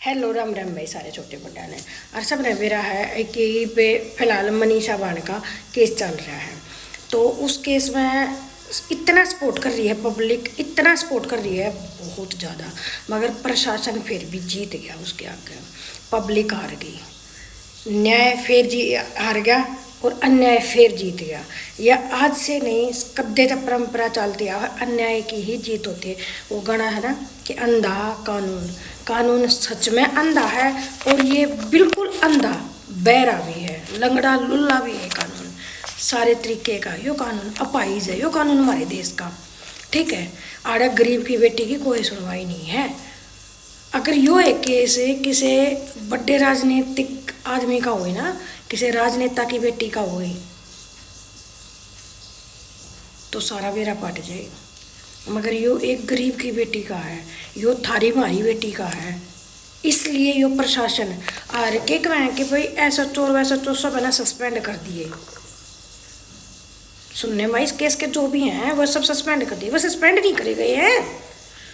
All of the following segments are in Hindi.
हेलो राम राम भाई सारे छोटे बड़ा ने और सब ने मेरा है कि पे फिलहाल मनीषा बान का केस चल रहा है। तो उस केस में इतना सपोर्ट कर रही है पब्लिक, इतना सपोर्ट कर रही है बहुत ज़्यादा, मगर प्रशासन फिर भी जीत गया उसके आगे। पब्लिक हार गई, न्याय फिर हार गया और अन्याय फिर जीत गया। यह आज से नहीं, कद्दे तक परंपरा चलती है, अन्याय की ही जीत होती है। वो गाना है ना कि अंधा कानून, कानून सच में अंधा है और ये बिल्कुल अंधा बहरा भी है, लंगड़ा लुल्ला भी है। कानून सारे तरीके का यो कानून अपाहिज है, यो कानून हमारे देश का। ठीक है, आड़ा गरीब की बेटी की कोई सुनवाई नहीं है। अगर यो एक केस किसी बड़े राजनीतिक आदमी का हुई ना, किसी राजनेता की बेटी का हुई, तो सारा बेरा पट जाए। मगर यो एक गरीब की बेटी का है, यो थारी मारी बेटी का है, इसलिए यो प्रशासन आर के कहें कि भाई ऐसा चोर वैसा चोर सब है ना सस्पेंड कर दिए। सुनने में इस केस के जो भी हैं वह सब सस्पेंड कर दिए। वह सस्पेंड नहीं करे गए हैं,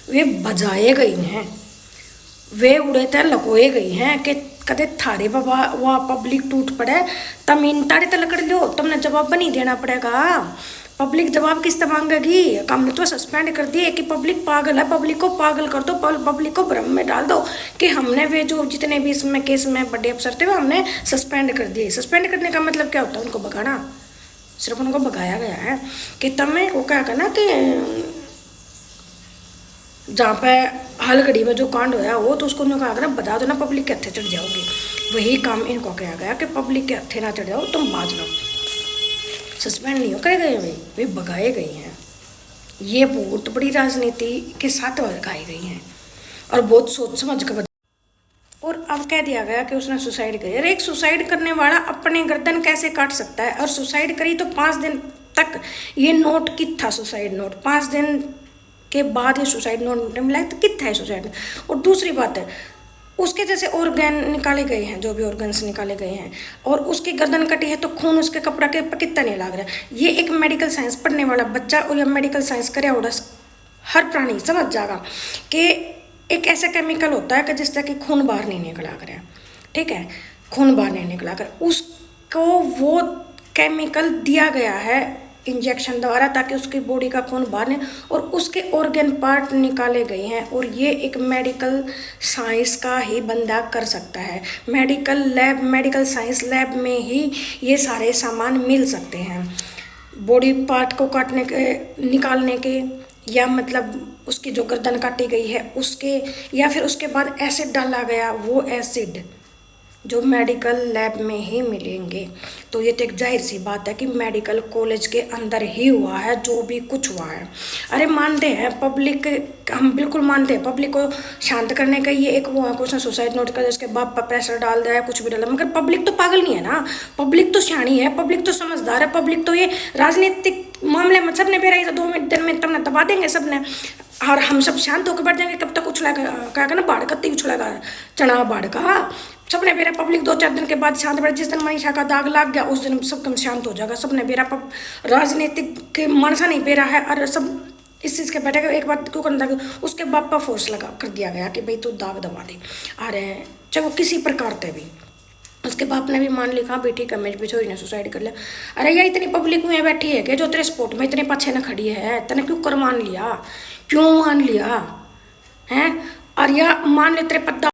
वे बजाए गए हैं, वे उड़े तय लकोए गई हैं कि कदे थारे बाबा वह पब्लिक टूट पड़े तम इन ताड़े तक लकड़ लो, तुमने जवाब नहीं देना पड़ेगा। पब्लिक जवाब किस तरह मांगेगी? हमने तो सस्पेंड कर दिए कि पब्लिक पागल है, पब्लिक को पागल कर दो, पब्लिक को भ्रम में डाल दो कि हमने वे जो जितने भी इसमें केस में बड़े अफसर थे वो हमने सस्पेंड कर दिए। सस्पेंड करने का मतलब क्या होता है? उनको भगाना, सिर्फ उनको भगाया गया है कि तमें वो क्या करना कि जहाँ पे हाल घड़ी में जो कांड होया वो तो उसको कहा ना बता दो ना, पब्लिक के हथे चढ़ जाओगे। वही काम इनको किया गया कि पब्लिक के हथे ना चढ़ जाओ, तुम बाज लो। सस्पेंड नहीं हो करे गए, वे भगाए गए हैं। ये बहुत बड़ी राजनीति के साथ भगाई गई हैं और बहुत सोच समझ कर। और अब कह दिया गया कि उसने सुसाइड करी। अरे एक सुसाइड करने वाला अपने गर्दन कैसे काट सकता है? और सुसाइड करी तो 5 दिन तक ये नोट कित था, सुसाइड नोट 5 दिन के बाद ये सुसाइड नोट मिला तो कितना है सुसाइड। और दूसरी बात है, उसके जैसे ऑर्गन निकाले गए हैं, जो भी ऑर्गन्स निकाले गए हैं, और उसकी गर्दन कटी है तो खून उसके कपड़ा के कितना नहीं लग रहा है। ये एक मेडिकल साइंस पढ़ने वाला बच्चा और या मेडिकल साइंस करे और हर प्राणी समझ जाएगा कि एक ऐसा केमिकल होता है कि जिससे कि खून बाहर नहीं निकला करे। ठीक है, खून बाहर नहीं निकला कर उसको वो केमिकल दिया गया है इंजेक्शन द्वारा, ताकि उसकी बॉडी का खून बाहर नहीं, और उसके ऑर्गन पार्ट निकाले गए हैं। और ये एक मेडिकल साइंस का ही बंदा कर सकता है। मेडिकल साइंस लैब में ही ये सारे सामान मिल सकते हैं। बॉडी पार्ट को काटने के, निकालने के, या मतलब उसकी जो गर्दन काटी गई है उसके, या फिर उसके बाद एसिड डाला गया, वो एसिड जो मेडिकल लैब में ही मिलेंगे। तो ये तो एक जाहिर सी बात है कि मेडिकल कॉलेज के अंदर ही हुआ है जो भी कुछ हुआ है। अरे मानते हैं पब्लिक, हम बिल्कुल मानते हैं पब्लिक को शांत करने का ये एक वो है कि उसने सुसाइड नोट कर उसके बाप पर प्रेशर डाल दिया है, कुछ भी डाला, मगर पब्लिक तो पागल नहीं है ना, पब्लिक तो शानी है, पब्लिक तो समझदार है। पब्लिक तो ये राजनीतिक मामले में सबने बेरा 2 मिनट दिन में तब दबा देंगे सबने, और हम सब शांत होकर बैठ जाएंगे। कब तक उछलेगा, क्या कहना बाढ़ कत्ती उछलेगा चना बाढ़ का। सबने बेरा पब्लिक 2-4 दिन के बाद शांत बैठ, जिस दिन मनीषा का दाग लग गया उस दिन सब शांत हो जाएगा। सबने बेरा राजनीतिक के मनसा नहीं बेरा है और सब इस चीज़ के बैठेगा। एक बात क्यों करना था, उसके बाप पर फोर्स लगा कर दिया गया कि भाई तू दाग दबा दे आ रहे हैं, चाहे वो किसी प्रकार से भी। उसके बाप ने भी मान लिया हाँ बेटी का मेज भी छोरी ने सुसाइड कर लिया। अरे यार इतनी पब्लिक में बैठी है कि जो तेरे सपोर्ट में इतने पीछे न खड़ी है, तने क्यों कर मान लिया, क्यों मान लिया है? और या मान ले तेरे पद्दा